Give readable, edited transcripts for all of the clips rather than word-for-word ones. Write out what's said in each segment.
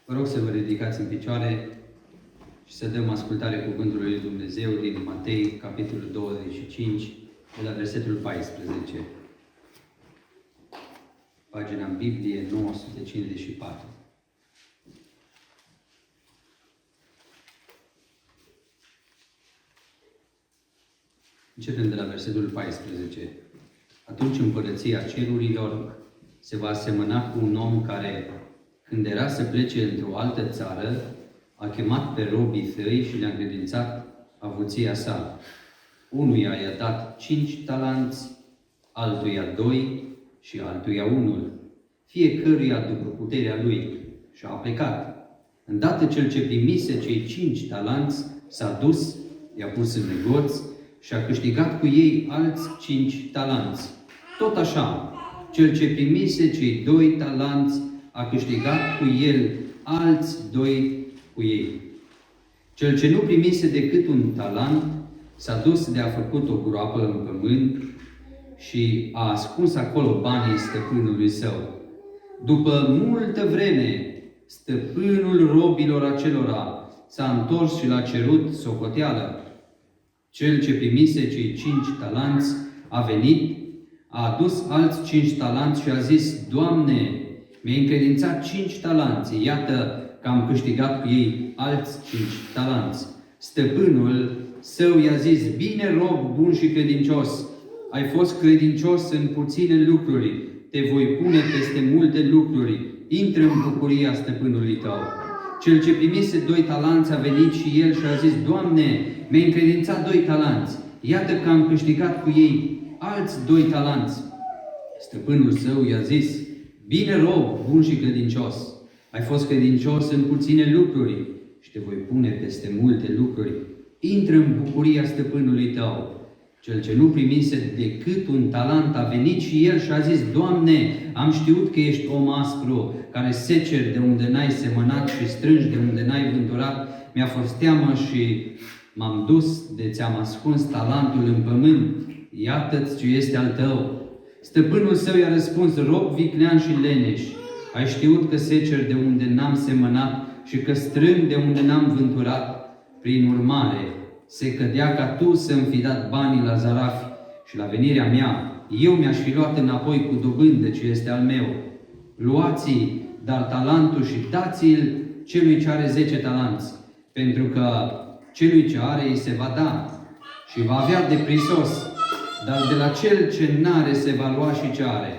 Vă rog să vă ridicați în picioare și să dăm ascultare cuvântului lui Dumnezeu din Matei, capitolul 25, de la versetul 14. Pagina în Biblie 954. Începem de la versetul 14. Atunci împărăția cerurilor se va asemăna cu un om care, când era să plece într-o altă țară, a chemat pe robii săi și le-a încredințat avuția sa. Unuia i-a dat 5 talanți, altuia 2 și altuia 1, fiecăruia după puterea lui, și a plecat. Îndată cel ce primise cei 5 talanți s-a dus, i-a pus în negoț și a câștigat cu ei alți 5 talanți. Tot așa, cel ce primise cei 2 talanți a câștigat cu el alți 2 cu ei. Cel ce nu primise decât un talent s-a dus de a făcut o groapă în pământ și a ascuns acolo banii stăpânului său. După multă vreme, stăpânul robilor acelora s-a întors și l-a cerut socoteală. Cel ce primise cei 5 talanți a venit, a adus alți 5 talanți și a zis: Doamne, mi-ai încredințat 5 talanți, iată că am câștigat cu ei alți 5 talanți. Stăpânul său i-a zis: Bine, rob bun și credincios, ai fost credincios în puține lucruri, te voi pune peste multe lucruri, intră în bucuria stăpânului tău. Cel ce primise 2 talanți a venit și el și a zis: Doamne, mi-ai încredințat 2 talanți, iată că am câștigat cu ei alți 2 talanți. Stăpânul său i-a zis: Bine, rob bun și credincios, ai fost credincios în puține lucruri și te voi pune peste multe lucruri. Intră în bucuria stăpânului tău. Cel ce nu primise decât un talent a venit și el și a zis: Doamne, am știut că ești om aspru, care seceri de unde n-ai semănat și strângi de unde n-ai vânturat. Mi-a fost teamă și m-am dus de ți-am ascuns talentul în pământ. Iată-ți ce este al tău. Stăpânul său i-a răspuns: Rob viclean și leneș, ai știut că seceri de unde n-am semănat și că strâng de unde n-am vânturat. Prin urmare, se cădea ca tu să-mi fi dat banii la zarafi și la venirea mea, eu mi-aș fi luat înapoi cu dobândă ce este al meu. Luați-i, dar talentul și dați-l celui ce are 10 talanți, pentru că celui ce are îi se va da și va avea de prisos, dar de la cel ce n-are se va lua și ce are.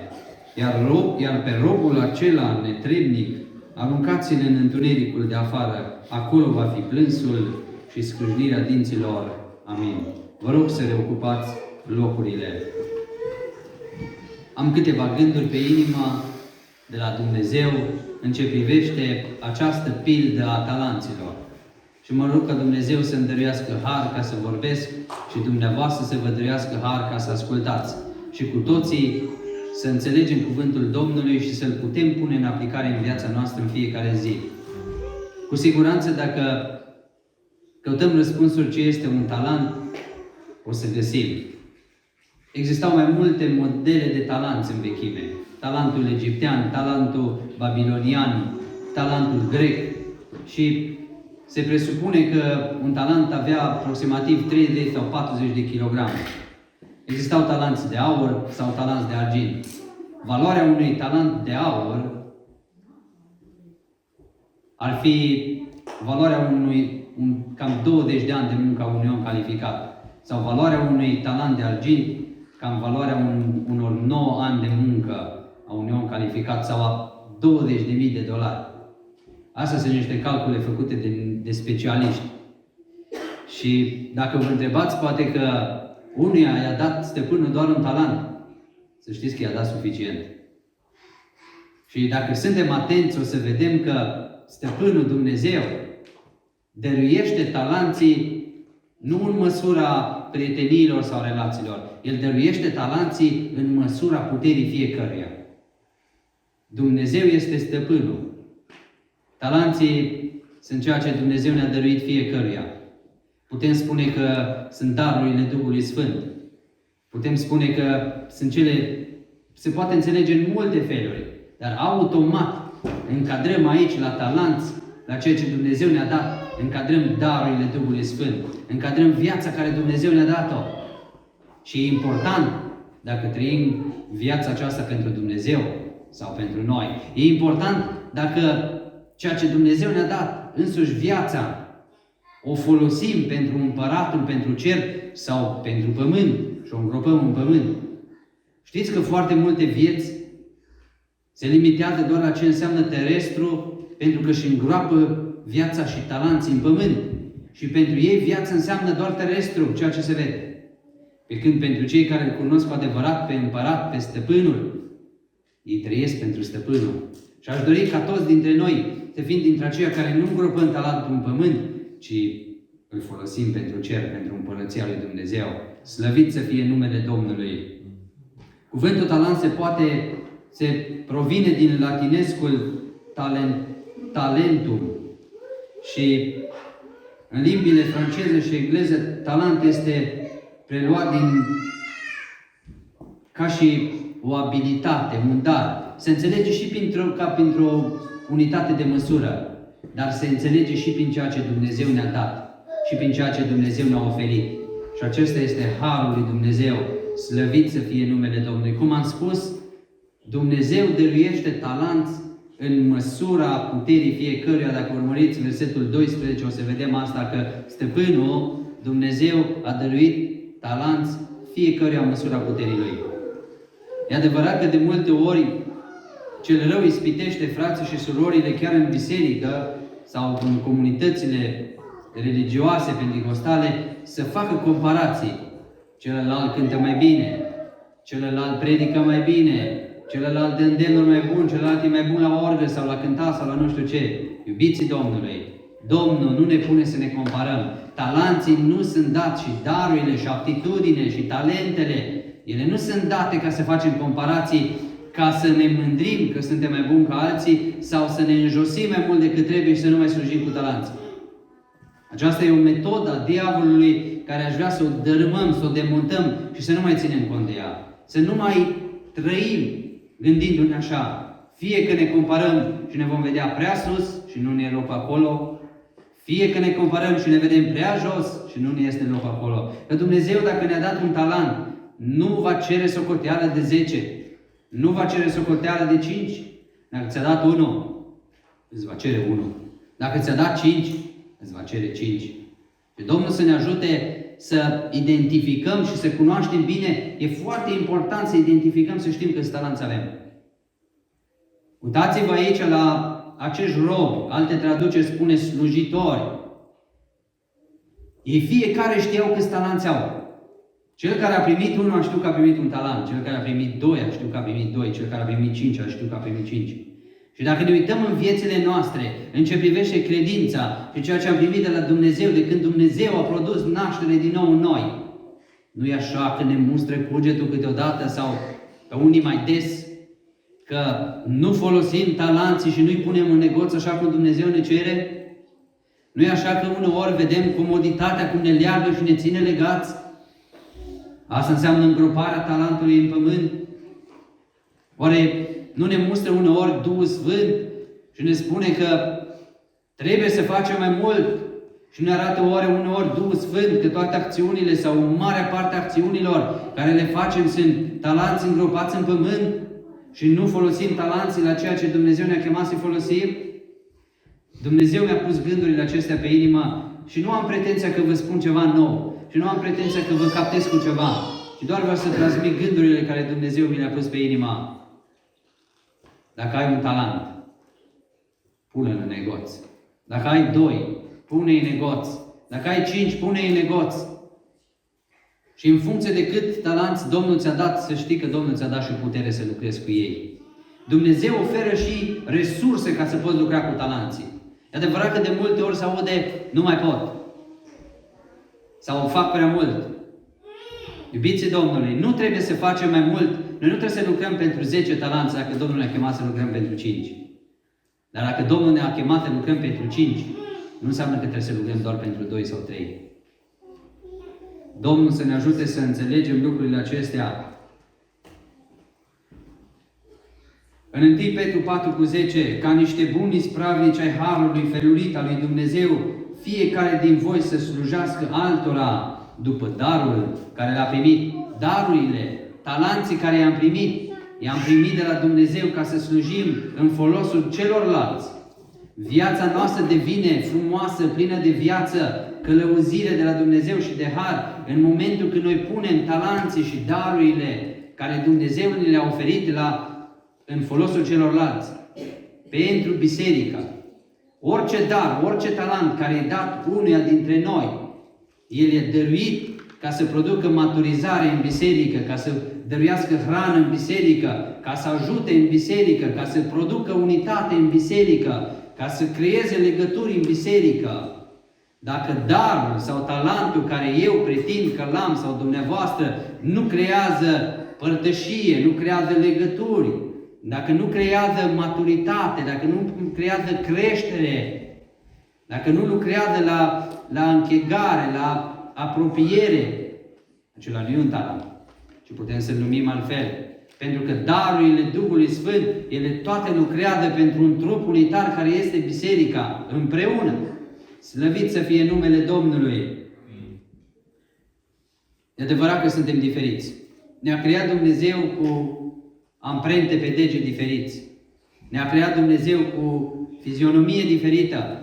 Iar pe robul acela netrebnic, aruncați-l în întunericul de afară, acolo va fi plânsul și scrâșnirea dinților. Amin. Vă rog să reocupați locurile. Am câteva gânduri pe inimă de la Dumnezeu în ce privește această pildă a talanților. Și mă rog ca Dumnezeu să-mi dăruiască har ca să vorbesc și dumneavoastră să vă dăruiască har ca să ascultați. Și cu toții să înțelegem cuvântul Domnului și să-l putem pune în aplicare în viața noastră în fiecare zi. Cu siguranță, dacă căutăm răspunsul ce este un talent, o să găsim. Existau mai multe modele de talanți în vechime. Talentul egiptean, talentul babilonian, talentul grec. Și se presupune că un talent avea aproximativ 30 sau 40 de kilograme. Existau talanți de aur sau talanți de argint. Valoarea unui talent de aur ar fi valoarea cam 20 de ani de muncă a unui om calificat. Sau valoarea unui talent de argint, cam valoarea unor 9 ani de muncă a unui om calificat, sau a $20.000. Astea sunt niște calcule făcute de specialiști. Și dacă vă întrebați, poate că unuia i-a dat stăpânul doar un talent, să știți că i-a dat suficient. Și dacă suntem atenți, o să vedem că stăpânul Dumnezeu dăruiește talanții nu în măsura prieteniilor sau relațiilor. El dăruiește talanții în măsura puterii fiecăruia. Dumnezeu este stăpânul. Talanții sunt ceea ce Dumnezeu ne-a dăruit fiecăruia. Putem spune că sunt darurile Duhului Sfânt. Putem spune că sunt se poate înțelege în multe feluri. Dar automat încadrăm aici la talanți, la ceea ce Dumnezeu ne-a dat, încadrăm darurile Duhului Sfânt, încadrăm viața care Dumnezeu ne-a dat-o. Și e important, dacă trăim viața aceasta pentru Dumnezeu sau pentru noi, e important dacă ceea ce Dumnezeu ne-a dat, însuși viața, o folosim pentru împăratul, pentru cer sau pentru pământ și o îngropăm în pământ. Știți că foarte multe vieți se limitează doar la ce înseamnă terestru, pentru că își îngroapă viața și talanții în pământ. Și pentru ei viața înseamnă doar terestru, ceea ce se vede. Pe când pentru cei care îl cunosc cu adevărat pe împărat, pe stăpânul, ei trăiesc pentru stăpânul. Și aș dori ca toți dintre noi să fim dintre aceia care nu îngropăm talentul în pământ, ci îl folosim pentru cer, pentru împărăția lui Dumnezeu. Slăvit să fie numele Domnului! Cuvântul talent se provine din latinescul talentum și în limbile franceză și engleză talent este preluat ca și o abilitate, un dar. Se înțelege și ca printr-o unitate de măsură, dar se înțelege și prin ceea ce Dumnezeu ne-a dat și prin ceea ce Dumnezeu ne-a oferit. Și acesta este harul lui Dumnezeu. Slăvit să fie numele Domnului. Cum am spus, Dumnezeu dăruiește talanți în măsura puterii fiecăruia. Dacă urmăriți versetul 12, o să vedem asta, că stăpânul, Dumnezeu, a dăruit talanți fiecăruia în măsura puterii lui. E adevărat că de multe ori cel rău ispitește frații și surorile chiar în biserică sau în comunitățile religioase, penticostale, să facă comparații. Celălalt cântă mai bine, celălalt predică mai bine, celălalt dă îndemnuri mai bun, celălalt e mai bun la orgă sau la cânta sau la nu știu ce. Iubiții Domnului, Domnul nu ne pune să ne comparăm. Talanții nu sunt dați și darurile și aptitudine și talentele, ele nu sunt date ca să facem comparații, ca să ne mândrim că suntem mai buni ca alții sau să ne înjosim mai mult decât trebuie și să nu mai slujim cu talanții. Aceasta e o metodă a diavolului care aș vrea să o dărâmăm, să o demontăm și să nu mai ținem cont de ea. Să nu mai trăim gândindu-ne așa. Fie că ne comparăm și ne vom vedea prea sus și nu ne e loc acolo, fie că ne comparăm și ne vedem prea jos și nu ne este loc acolo. Că Dumnezeu, dacă ne-a dat un talent, nu va cere socoteală de 10, nu va cere socoteală de 5. Dacă ți-a dat 1, îți va cere 1. Dacă ți-a dat 5, îți va cere 5. Și Domnul să ne ajute să identificăm și să cunoaștem bine. E foarte important să identificăm, să știm câți talenți avem. Uitați-vă aici la acești robi, alte traduceri spune slujitori. Ei fiecare știau câți talenți au. Cel care a primit 1 a știut că a primit un talent, cel care a primit 2 a știut că a primit 2, cel care a primit 5 a știut că a primit 5. Și dacă ne uităm în viețile noastre, în ce privește credința și ceea ce am primit de la Dumnezeu, de când Dumnezeu a produs naștere din nou în noi, nu e așa că ne mustră cugetul câteodată sau pe unii mai des, că nu folosim talanții și nu-i punem în negoț așa cum Dumnezeu ne cere? Nu e așa că uneori vedem comoditatea cum ne leagă și ne ține legați? Asta înseamnă îngroparea talentului în pământ? Oare nu ne mustră uneori Duhul Sfânt și ne spune că trebuie să facem mai mult? Și ne arată uneori Duhul Sfânt că toate acțiunile sau o mare parte a acțiunilor care le facem sunt talenți îngropați în pământ și nu folosim talenții la ceea ce Dumnezeu ne-a chemat să folosim? Dumnezeu mi-a pus gândurile acestea pe inimă și nu am pretenția că vă spun ceva nou și nu am pretenția că vă captez cu ceva, ci doar vreau să transmit gândurile care Dumnezeu mi le-a pus pe inimă. Dacă ai un talent, pune-l în negoț. Dacă ai 2, pune-i în negoț. Dacă ai 5, pune-i în negoț. Și în funcție de cât talenți Domnul ți-a dat, să știi că Domnul ți-a dat și putere să lucrezi cu ei. Dumnezeu oferă și resurse ca să poți lucra cu talenții. E adevărat că de multe ori se aude, nu mai pot. Sau fac prea mult. Iubiții Domnului, nu trebuie să facem mai mult. Noi nu trebuie să lucrăm pentru 10 talenți dacă Domnul ne-a chemat să lucrăm pentru 5. Dar dacă Domnul ne-a chemat să lucrăm pentru 5, nu înseamnă că trebuie să lucrăm doar pentru 2 sau 3. Domnul să ne ajute să înțelegem lucrurile acestea. În 1 Petru 4:10, ca niște buni ispravnici ai harului felurit al lui Dumnezeu, fiecare din voi să slujească altora după darul care l-a primit. Darurile, talanții care i-am primit de la Dumnezeu ca să slujim în folosul celorlalți. Viața noastră devine frumoasă, plină de viață, călăuzire de la Dumnezeu și de har în momentul când noi punem talanții și darurile care Dumnezeu ne le-a oferit în folosul celorlalți. Pentru biserică. Orice dar, orice talent care e dat unuia dintre noi, el e dăruit ca să producă maturizare în biserică, ca să dăruiască hrană în biserică, ca să ajute în biserică, ca să producă unitate în biserică, ca să creeze legături în biserică. Dacă darul sau talentul care eu pretind că l-am sau dumneavoastră nu creează părtășie, nu creează legături, dacă nu creează maturitate, dacă nu creează creștere, dacă nu lucrează la închegare, la apropiere, acela nu e un talent, ci putem să-l numim altfel. Pentru că darurile Duhului Sfânt, ele toate lucrează pentru un trup unitar care este biserica, împreună. Slăvit să fie numele Domnului! E adevărat că suntem diferiți. Ne-a creat Dumnezeu cu amprente pe dege diferiți. Ne-a creat Dumnezeu cu fizionomie diferită.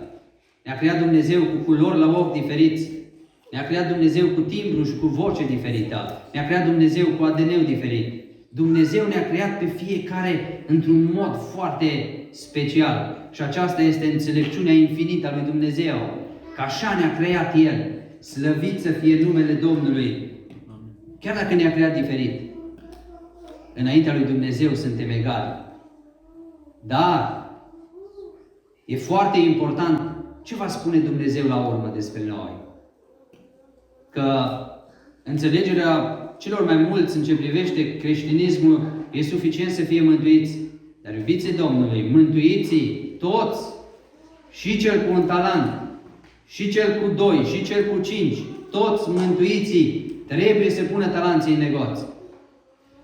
Ne-a creat Dumnezeu cu culori la ochi diferiți. Ne-a creat Dumnezeu cu timbru și cu voce diferită. Ne-a creat Dumnezeu cu ADN-ul diferit. Dumnezeu ne-a creat pe fiecare într-un mod foarte special. Și aceasta este înțelepciunea infinită a lui Dumnezeu. Că așa ne-a creat El. Slăvit să fie numele Domnului. Chiar dacă ne-a creat diferit, înaintea lui Dumnezeu suntem egali. Dar e foarte important ce va spune Dumnezeu la urmă despre noi. Că înțelegerea celor mai mulți în ce privește creștinismul e suficient să fie mântuiți. Dar iubiții Domnului, mântuiții toți, și cel cu un talent, și cel cu 2, și cel cu 5, toți mântuiții trebuie să pună talanții în negoț.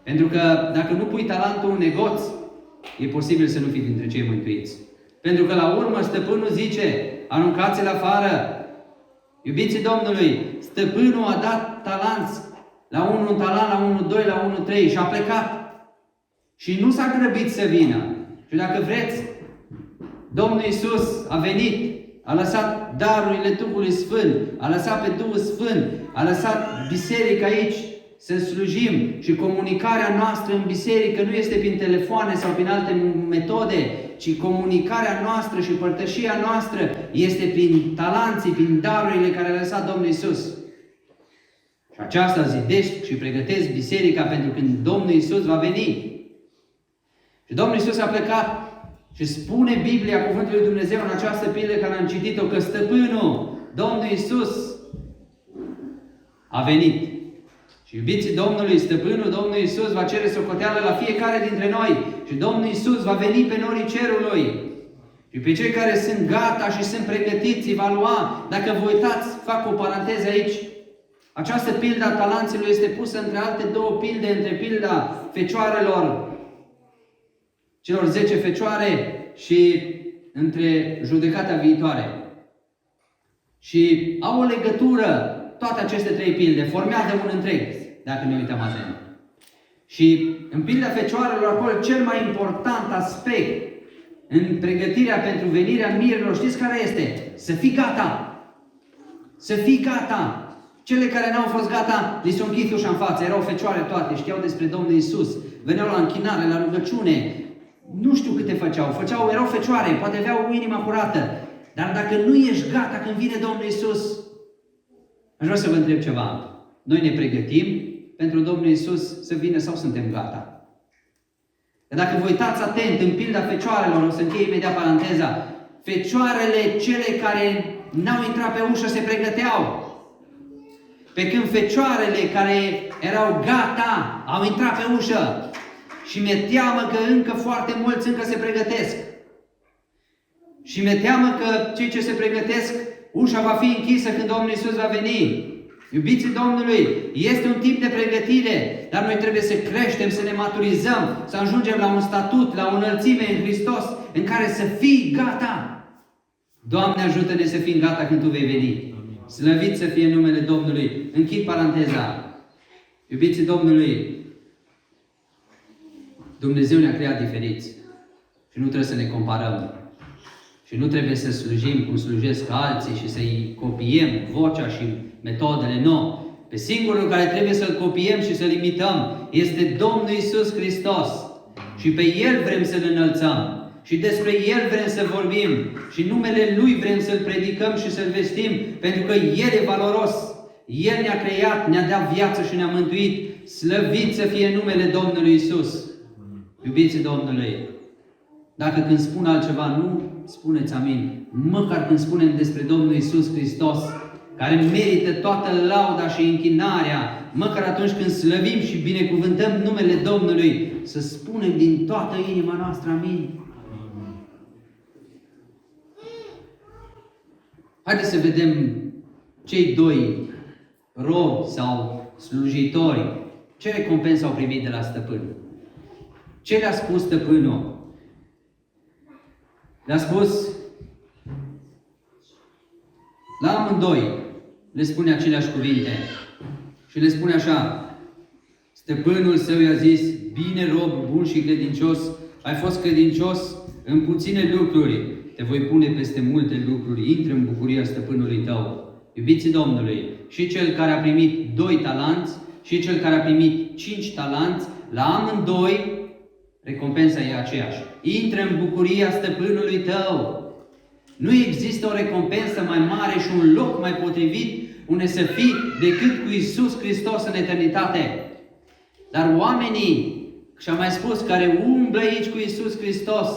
Pentru că dacă nu pui talentul în negoț, e posibil să nu fii dintre cei mântuiți. Pentru că la urmă stăpânul zice, aruncați-l afară. Iubiții Domnului, stăpânul a dat talanți. La unul un talent, la unul 2, la unul 3 și a plecat. Și nu s-a grăbit să vină. Și dacă vreți, Domnul Iisus a venit, a lăsat darurile Duhului Sfânt, a lăsat pe Duhul Sfânt, a lăsat biserica aici să slujim și comunicarea noastră în biserică nu este prin telefoane sau prin alte metode, ci comunicarea noastră și părtășia noastră este prin talanții, prin darurile care le-a lăsat Domnul Iisus. Și aceasta zidești și pregătesc biserica pentru când Domnul Iisus va veni. Și Domnul Iisus a plecat și spune Biblia, cuvântul lui Dumnezeu în această pildă care am citit-o, că stăpânul, Domnul Iisus, a venit. Și iubiții Domnului, stăpânul Domnul Iisus va cere socoteală la fiecare dintre noi. Și Domnul Iisus va veni pe norii cerului. Și pe cei care sunt gata și sunt pregătiți, îi va lua. Dacă vă uitați, fac o paranteză aici. Această pildă a talanților este pusă între alte două pilde, între pilda fecioarelor, celor 10 fecioare și între judecata viitoare. Și au o legătură, toate aceste 3 pilde, formează un întreg, dacă ne uităm atent. Și în pilda fecioarelor, acolo cel mai important aspect în pregătirea pentru venirea mirilor, știți care este? Să fii gata! Să fii gata! Cele care n-au fost gata, li s-a închis ușa în față, erau fecioare toate, știau despre Domnul Iisus, veneau la închinare, la rugăciune, nu știu câte erau fecioare, poate aveau inima curată, dar dacă nu ești gata când vine Domnul Iisus, aș vrea să vă întreb ceva. Noi ne pregătim pentru Domnul Iisus să vină sau suntem gata? Că dacă vă uitați atent în pilda fecioarelor, o să închei imediat paranteza, fecioarele cele care n-au intrat pe ușă se pregăteau. Pe când fecioarele care erau gata au intrat pe ușă. Și mi-e teamă că încă foarte mulți încă se pregătesc. Și mi-e teamă că cei ce se pregătesc, ușa va fi închisă când Domnul Iisus va veni. Iubiții Domnului, este un timp de pregătire, dar noi trebuie să creștem, să ne maturizăm, să ajungem la un statut, la o înălțime în Hristos, în care să fii gata. Doamne, ajută-ne să fim gata când Tu vei veni. Slăvit să fie numele Domnului. Închid paranteza. Iubiții Domnului, Dumnezeu ne-a creat diferiți și nu trebuie să ne comparăm. Și nu trebuie să slujim cum slujesc alții și să-i copiem vocea și metodele. Nu. Pe singurul care trebuie să-L copiem și să-L imităm este Domnul Iisus Hristos. Și pe El vrem să-L înălțăm. Și despre El vrem să vorbim. Și numele Lui vrem să-L predicăm și să-L vestim. Pentru că El e valoros. El ne-a creat, ne-a dat viață și ne-a mântuit. Slăvit să fie numele Domnului Iisus. Iubiții Domnului, dacă când spun altceva nu, spuneți amin. Măcar când spunem despre Domnul Iisus Hristos, care merită toată lauda și închinarea, măcar atunci când slăvim și binecuvântăm numele Domnului, să spunem din toată inima noastră amin. Haideți să vedem cei doi robi sau slujitori, ce recompensă au primit de la stăpân. Ce le-a spus stăpânul? Le-a spus la amândoi, le spune aceleași cuvinte. Și le spune așa: stăpânul său i-a zis: bine, rob bun și credincios, ai fost credincios în puține lucruri, te voi pune peste multe lucruri, intră în bucuria stăpânului tău. Iubiții Domnului, și cel care a primit 2 talanți și cel care a primit 5 talanți, la amândoi recompensa e aceeași. Intră în bucuria stăpânului tău. Nu există o recompensă mai mare și un loc mai potrivit unde să fii decât cu Iisus Hristos în eternitate. Dar oamenii, și-am mai spus, care umblă aici cu Iisus Hristos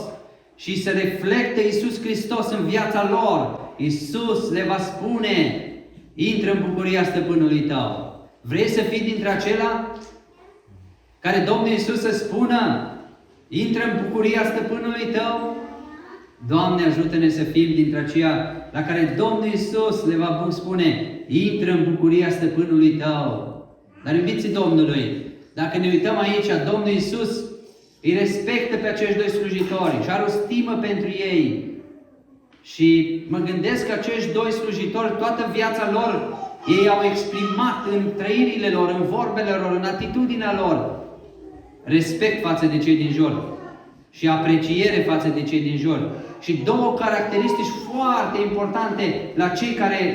și se reflectă Iisus Hristos în viața lor, Iisus le va spune: intră în bucuria stăpânului tău. Vrei să fii dintre acela care Domnul Iisus să spună: intră în bucuria stăpânului tău? Doamne, ajută-ne să fim dintre aceia la care Domnul Iisus le va spune: intră în bucuria stăpânului tău. Dar, iubiții Domnului, dacă ne uităm aici, Domnul Iisus îi respectă pe acești 2 slujitori și are o stimă pentru ei. Și mă gândesc că acești 2 slujitori, toată viața lor, ei au exprimat în trăirile lor, în vorbele lor, în atitudinea lor, respect față de cei din jur și apreciere față de cei din jur. Și 2 caracteristici foarte importante la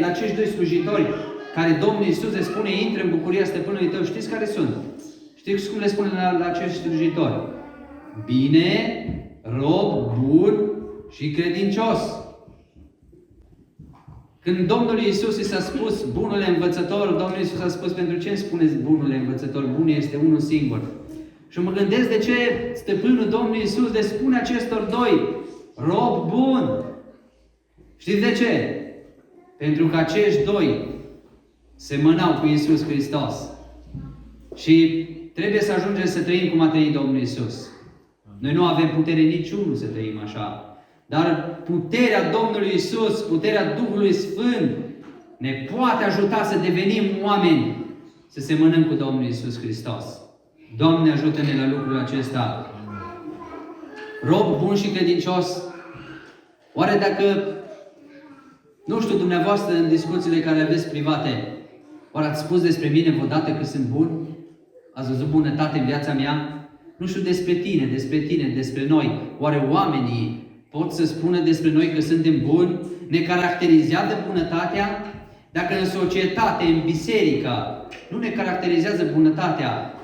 acești 2 slujitori, care Domnul Iisus le spune: intră în bucuria stăpânului tău. Știți care sunt? Știți cum le spune la acești slujitori? Bine, rob bun și credincios. Când Domnul Iisus i s-a spus bunule învățător, Domnul Iisus a spus: pentru ce îmi spuneți bunule învățător? Bun este unul singur. Și mă gândesc de ce stăpânul Domnul Iisus le spune acestor 2: rob bun. Știți de ce? Pentru că acești 2 semănau cu Iisus Hristos. Și trebuie să ajungem să trăim cum a trăit Domnul Iisus. Noi nu avem putere niciunul să trăim așa. Dar puterea Domnului Iisus, puterea Duhului Sfânt, ne poate ajuta să devenim oameni, să semănăm cu Domnul Iisus Hristos. Doamne, ajută-ne la lucrul acesta. Rob bun și credincios. Oare dacă, nu știu, dumneavoastră, în discuțiile care aveți private, oare ați spus despre mine vreodată că sunt bun? Ați văzut bunătate în viața mea? Nu știu despre tine, despre noi. Oare oamenii pot să spună despre noi că suntem buni? Ne caracterizează bunătatea? Dacă în societate, în biserică, nu ne caracterizează bunătatea,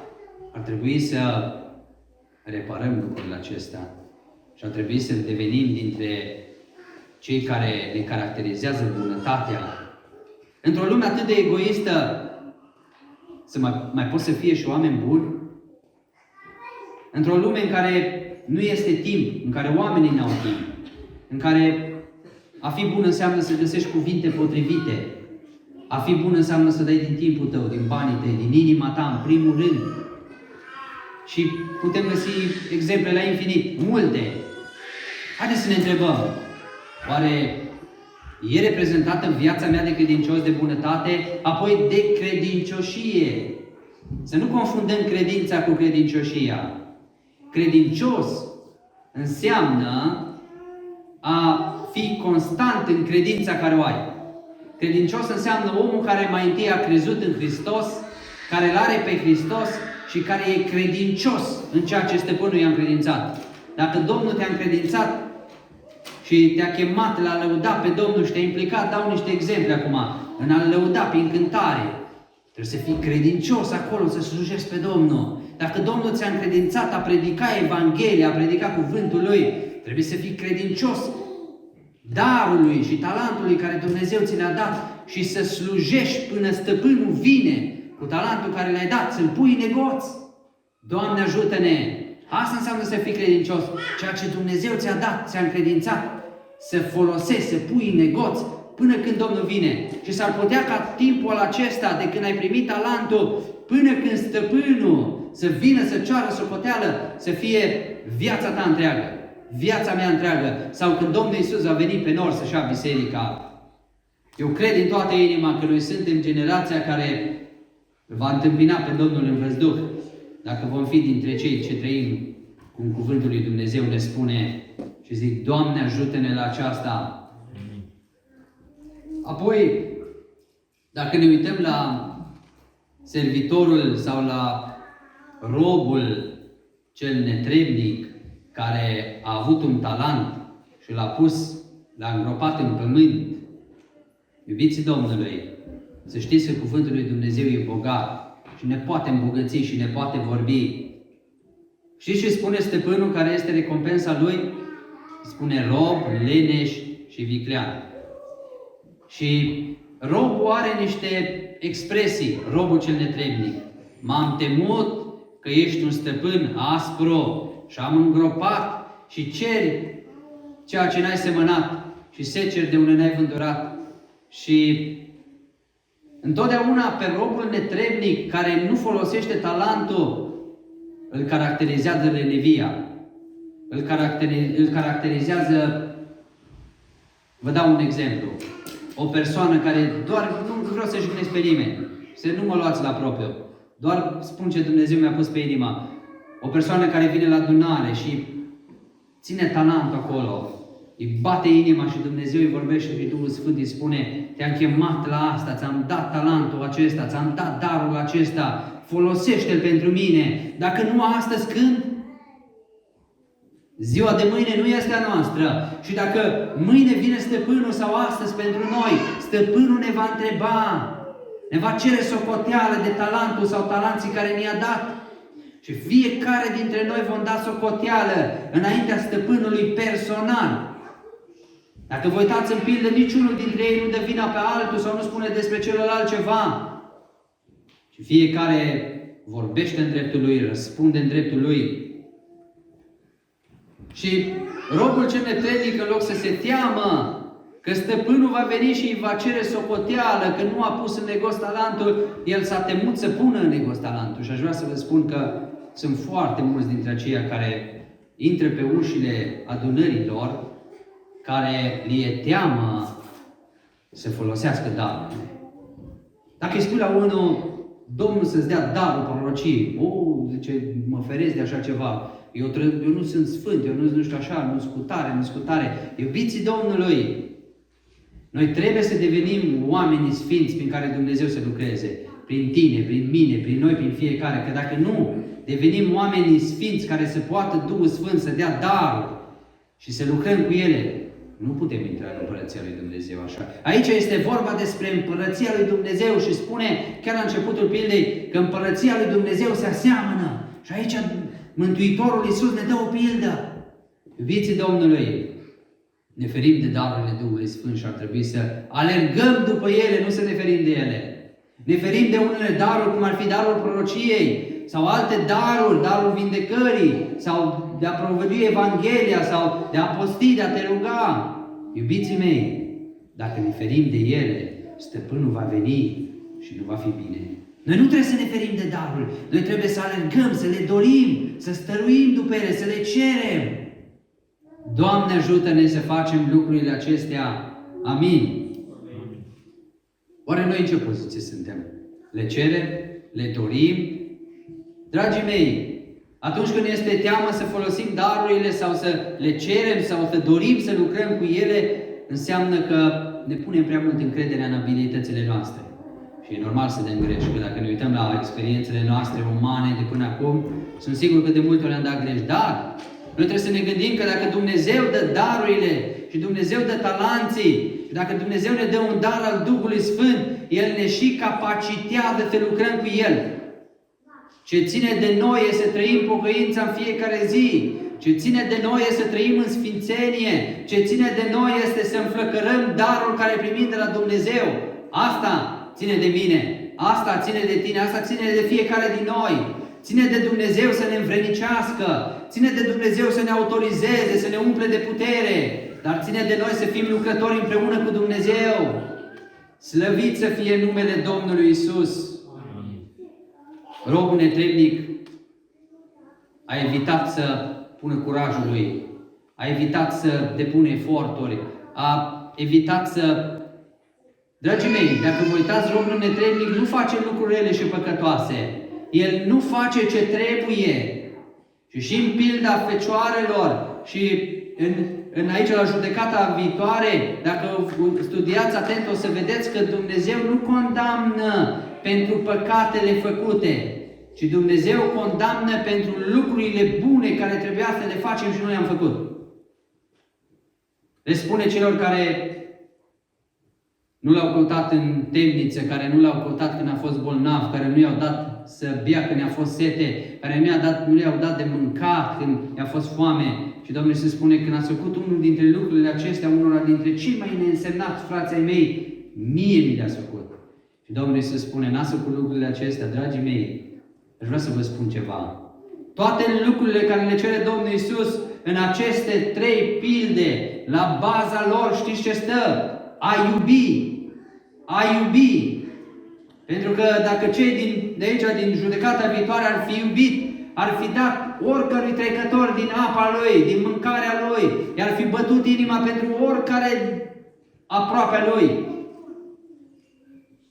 ar trebui să reparăm lucrurile acestea. Și ar trebui să devenim dintre cei care ne caracterizează bunătatea. Într-o lume atât de egoistă, mai pot să fie și oameni buni? Într-o lume în care nu este timp, în care oamenii n-au timp, în care a fi bun înseamnă să găsești cuvinte potrivite, a fi bun înseamnă să dai din timpul tău, din banii tăi, din inima ta, în primul rând. Și putem găsi exemple la infinit, multe. Haideți să ne întrebăm, oare E reprezentată în viața mea de credincios, de bunătate, apoi de credincioșie. Să nu confundăm credința cu credincioșia. Credincios înseamnă a fi constant în credința care o ai. Credincios înseamnă omul care mai întâi a crezut în Hristos, care îl are pe Hristos și care e credincios în ceea ce stăpânul i-a încredințat. Dacă Domnul te-a încredințat și te-a chemat la a lăuda pe Domnul și te-a implicat, dau niște exemple acum, în a lăuda prin cântare, trebuie să fii credincios acolo, să slujești pe Domnul. Dacă Domnul ți-a încredințat a predica Evanghelia, a predica cuvântul Lui, trebuie să fii credincios darului și talentului care Dumnezeu ți le-a dat și să slujești până stăpânul vine cu talentul care le-ai dat, să-l pui în negoț. Doamne, ajută-ne! Asta înseamnă să fii credincios. Ceea ce Dumnezeu ți-a dat, ți-a încredințat, să folosești, să pui în negoț până când Domnul vine. Și s-ar putea ca timpul acesta, de când ai primit talentul, până când stăpânul să vină să ceară socoteală, să fie viața ta întreagă, viața mea întreagă. Sau când Domnul Iisus va veni pe nor să-și ia biserica. Eu cred din toată inima că noi suntem generația care va întâmpina pe Domnul în văzduh. Dacă vom fi dintre cei ce trăim, cum cuvântul lui Dumnezeu ne spune, și zic, Doamne, ajută-ne la aceasta. Apoi, dacă ne uităm la servitorul sau la robul cel netrebnic care a avut un talent și l-a îngropat în pământ, iubiții Domnului, să știți că cuvântul lui Dumnezeu e bogat și ne poate îmbogăți și ne poate vorbi. Știți ce spune stăpânul care este recompensa lui? Spune rob, leneș și viclean. Și robul are niște expresii, robul cel netrebnic. M-am temut că ești un stăpân aspru și am îngropat și ceri ceea ce n-ai semănat și seceri de unde n-ai vândurat. Și întotdeauna pe robul netrebnic care nu folosește talentul îl caracterizează lenevia. Îl caracterizează, vă dau un exemplu, o persoană care doar, nu vreau să jignesc pe nimeni, să nu mă luați la propriu, doar spun ce Dumnezeu mi-a pus pe inima. O persoană care vine la adunare și ține talentul acolo, îi bate inima și Dumnezeu îi vorbește și Duhul Sfânt îi spune, te-am chemat la asta, ți-am dat talentul acesta, ți-am dat darul acesta, folosește-l pentru mine. Dacă nu astăzi, când? Ziua de mâine nu este a noastră. Și dacă mâine vine stăpânul sau astăzi pentru noi, stăpânul ne va întreba, ne va cere socoteală de talentul sau talenții care ne-a dat. Și fiecare dintre noi vom da socoteală înaintea stăpânului personal. Dacă vă uitați în pildă, niciunul dintre ei nu dă vina pe altul sau nu spune despre celălalt ceva. Și fiecare vorbește în dreptul lui, răspunde în dreptul lui. Și robul cel netrebnic, în loc să se teamă că stăpânul va veni și îi va cere socoteală, că nu a pus în negoț talentul, el s-a temut să pună în negoț talentul. Și aș vrea să vă spun că sunt foarte mulți dintre aceia care intră pe ușile adunărilor, care li e teamă să folosească darurile. Dacă îi spui la unul, Domnul să-ți dea darul prorociei, zice, mă feresc de așa ceva, eu nu sunt sfânt, eu nu știu așa, nu sunt cu tare. Iubiții Domnului, noi trebuie să devenim oamenii sfinți prin care Dumnezeu să lucreze. Prin tine, prin mine, prin noi, prin fiecare. Că dacă nu devenim oamenii sfinți care să poată Duhul Sfânt să dea darul și să lucrăm cu ele, nu putem intra în Împărăția lui Dumnezeu așa. Aici este vorba despre Împărăția lui Dumnezeu și spune chiar la începutul pildei că Împărăția lui Dumnezeu se aseamănă. Și aici Mântuitorul Iisus ne dă o pildă. Iubiții Domnului, ne ferim de darurile Duhului Sfânt și ar trebui să alergăm după ele, nu să ne ferim de ele. Ne ferim de unele daruri, cum ar fi darul prorociei, sau alte daruri, darul vindecării, sau de a provădui Evanghelia, sau de a posti, de a te ruga. Iubiții mei, dacă ne ferim de ele, stăpânul va veni și nu va fi bine. Noi nu trebuie să ne ferim de daruri, noi trebuie să alergăm, să le dorim, să stăruim după ele, să le cerem. Doamne, ajută-ne să facem lucrurile acestea Amin. Oare noi în ce poziție suntem? Le cerem? Le dorim? Dragii mei, atunci când este teamă să folosim darurile sau să le cerem sau să dorim să lucrăm cu ele, înseamnă că ne punem prea mult încrederea în abilitățile noastre. Și e normal să dăm greș, că dacă ne uităm la experiențele noastre umane de până acum, sunt sigur că de multe ori am dat greș. Dar noi trebuie să ne gândim că dacă Dumnezeu dă darurile și Dumnezeu dă talanții, și dacă Dumnezeu ne dă un dar al Duhului Sfânt, El ne și capacitează să lucrăm cu El. Ce ține de noi e să trăim pocăința în fiecare zi. Ce ține de noi e să trăim în sfințenie. Ce ține de noi este să înflăcărăm darul care primim de la Dumnezeu. Asta ține de mine. Asta ține de tine. Asta ține de fiecare din noi. Ține de Dumnezeu să ne învrednicească. Ține de Dumnezeu să ne autorizeze, să ne umple de putere. Dar ține de noi să fim lucrători împreună cu Dumnezeu. Slăvit să fie numele Domnului Isus. Robul netrebnic a evitat să pună curajul lui, a evitat să depună eforturi, a evitat să... Dragii mei, dacă vă uitați, robul netrebnic nu face lucruri rele și păcătoase. El nu face ce trebuie. Și în pilda fecioarelor și în aici la judecata viitoare, dacă studiați atent, o să vedeți că Dumnezeu nu condamnă pentru păcatele făcute, ci Dumnezeu condamnă pentru lucrurile bune care trebuia să le facem și nu le-am făcut. Le spune celor care nu l-au căutat în temniță, care nu l-au căutat când a fost bolnav, care nu i-au dat să bea când i-a fost sete, care nu le-au dat de mâncat când i-a fost foame. Și Domnul se spune, când ați făcut unul dintre lucrurile acestea, unul dintre cei mai neînsemnați frații mei, mie mi le-ați făcut. Și Domnul se spune, n-ați făcut lucrurile acestea, dragii mei, aș vrea să vă spun ceva. Toate lucrurile care le cere Domnul Iisus în aceste 3 pilde, la baza lor, știți ce stă? A iubi. A iubi. Pentru că dacă cei de aici, din judecata viitoare, ar fi iubit, ar fi dat oricărui trecător din apa lui, din mâncarea lui, i-ar fi bătut inima pentru oricare aproape lui.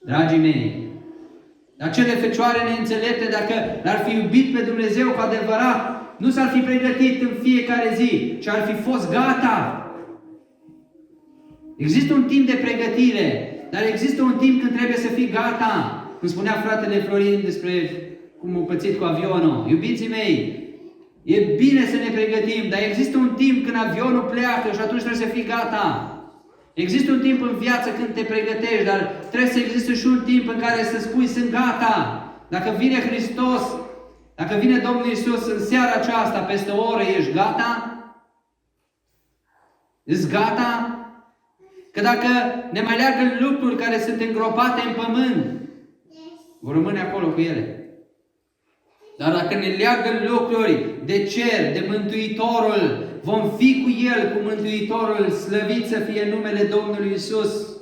Dragii mei, acele fecioare neînțelepte, dacă l-ar fi iubit pe Dumnezeu cu adevărat, nu s-ar fi pregătit în fiecare zi, ci ar fi fost gata. Există un timp de pregătire, dar există un timp când trebuie să fii gata. Cum spunea fratele Florin despre cum a pățit cu avionul. Iubiții mei, e bine să ne pregătim, dar există un timp când avionul pleacă și atunci trebuie să fii gata. Există un timp în viață când te pregătești, dar trebuie să existe și un timp în care să spui, sunt gata. Dacă vine Hristos, dacă vine Domnul Iisus în seara aceasta, peste o oră, ești gata? Ești gata? Că dacă ne mai leagă lucruri care sunt îngropate în pământ, vor rămâne acolo cu ele. Dar dacă ne leagă lucruri de cer, de Mântuitorul, vom fi cu El, cu Mântuitorul, slăvit să fie numele Domnului Iisus.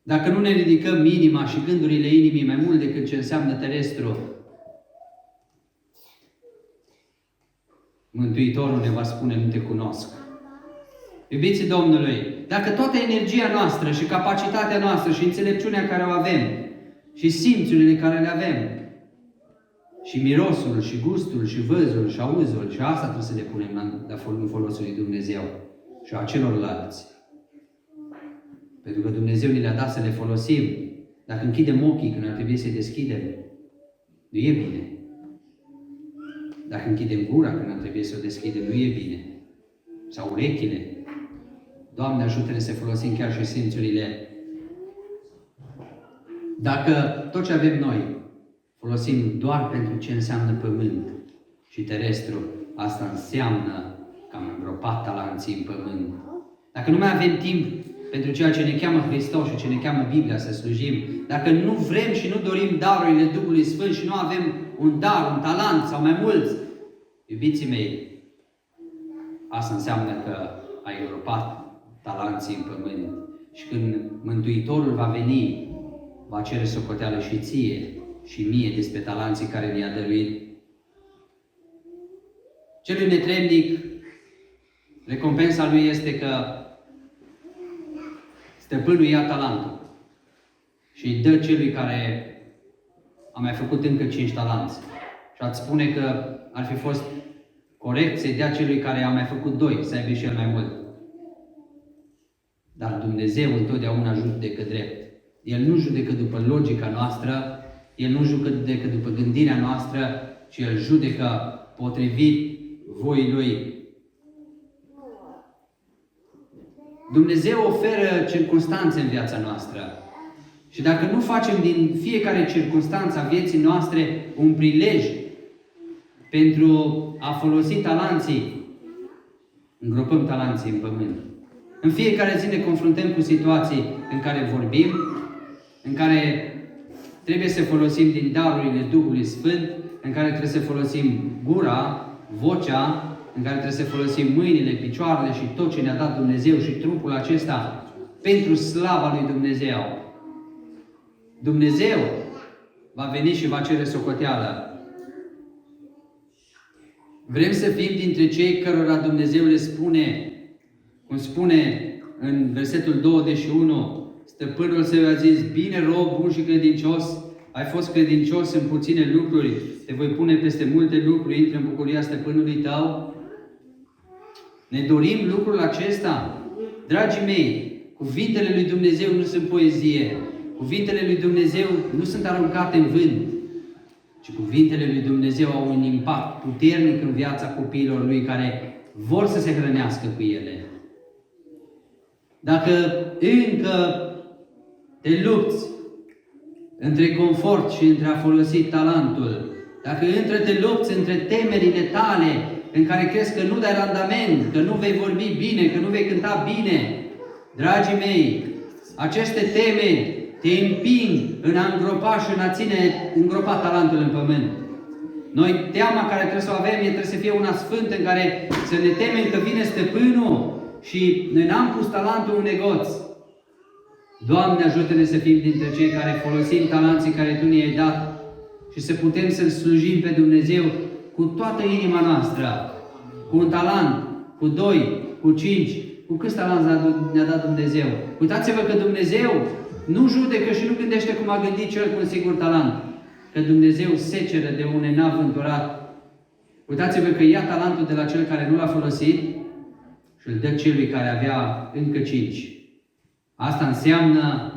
Dacă nu ne ridicăm inima și gândurile inimii mai mult decât ce înseamnă terestru, Mântuitorul ne va spune, nu te cunosc. Iubiții Domnului, dacă toată energia noastră și capacitatea noastră și înțelepciunea care o avem și simțurile care le avem și mirosul și gustul și văzul și auzul și asta trebuie să le punem în folosul lui Dumnezeu și a celorlalți. Pentru că Dumnezeu ne le-a dat să le folosim. Dacă închidem ochii când ar trebui să-i deschidem, nu e bine. Dacă închidem gura când ar trebui să o deschidem, nu e bine. Sau urechile. Doamne, ajută-ne să folosim chiar și simțurile. Dacă tot ce avem noi folosim doar pentru ce înseamnă pământ și terestru, asta înseamnă că am îngropat talanții în pământ. Dacă nu mai avem timp pentru ceea ce ne cheamă Hristos și ce ne cheamă Biblia să slujim, dacă nu vrem și nu dorim darurile Duhului Sfânt și nu avem un dar, un talent sau mai mulți, iubiții mei, asta înseamnă că ai îngropat talanții în pământ. Și când Mântuitorul va veni, va cere socoteală și ție și mie despre talanții care ne-a dăruit. Celui netrebnic Recompensa lui este că stăpânul ia talentul și îi dă celui care a mai făcut încă 5 talanți. Și ați spune că ar fi fost corect să-i dea celui care a mai făcut 2, să aibă și el mai mult. Dar Dumnezeu întotdeauna judecă drept. El nu judecă după logica noastră, El nu judecă după gândirea noastră, ci El judecă potrivit voii Lui. Dumnezeu oferă circunstanțe în viața noastră. Și dacă nu facem din fiecare circunstanță a vieții noastre un prilej pentru a folosi talanții, îngropăm talanții în pământ. În fiecare zi ne confruntăm cu situații în care vorbim, în care trebuie să folosim din darurile Duhului Sfânt, în care trebuie să folosim gura, vocea, în care trebuie să folosim mâinile, picioarele și tot ce ne-a dat Dumnezeu și trupul acesta pentru slava lui Dumnezeu. Dumnezeu va veni și va cere socoteală. Vrem să fim dintre cei cărora Dumnezeu le spune, cum spune în versetul 21, stăpânul său a zis, bine rob, bun și credincios, ai fost credincios în puține lucruri, te voi pune peste multe lucruri, intră în bucuria stăpânului tău. Ne dorim lucrul acesta? Dragii mei, cuvintele lui Dumnezeu nu sunt poezie. Cuvintele lui Dumnezeu nu sunt aruncate în vânt, ci cuvintele lui Dumnezeu au un impact puternic în viața copiilor lui care vor să se hrănească cu ele. Dacă încă te lupți între confort și între a folosi talentul, dacă între te lupți între temerile tale în care crezi că nu dai randament, că nu vei vorbi bine, că nu vei cânta bine, dragii mei, aceste temeri te împing în a îngropa și în a îngropa talentul în pământ. Noi, teama care trebuie să o avem, trebuie să fie una sfântă în care să ne temem că vine stăpânul și noi n-am pus talentul în negoț. Doamne, ajută-ne să fim dintre cei care folosim talenții care Tu ne-ai dat și să putem să-L slujim pe Dumnezeu cu toată inima noastră. Cu un talent, cu 2, cu 5, cu câți talenți ne-a dat Dumnezeu. Uitați-vă că Dumnezeu nu judecă și nu gândește cum a gândit cel cu un singur talent. Că Dumnezeu seceră de un nenavânturat. Uitați-vă că ia talentul de la cel care nu l-a folosit și îl dă celui care avea încă 5. Asta înseamnă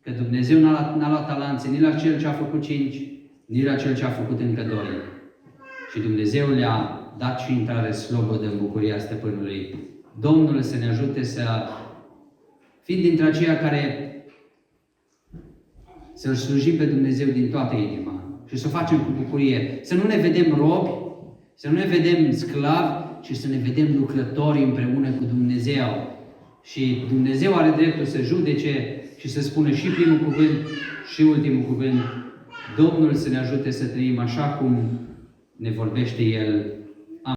că Dumnezeu n-a luat talenții nici la cel ce a făcut 5, nici la cel ce a făcut încă 2. Și Dumnezeu le-a dat și intrare slobodă în bucuria stăpânului. Domnul să ne ajute să fim dintre aceia care să-L slujim pe Dumnezeu din toată inima și să o facem cu bucurie. Să nu ne vedem robi, să nu ne vedem sclavi, ci să ne vedem lucrători împreună cu Dumnezeu. Și Dumnezeu are dreptul să judece și să spună și primul cuvânt și ultimul cuvânt. Domnul să ne ajute să trăim așa cum ne vorbește El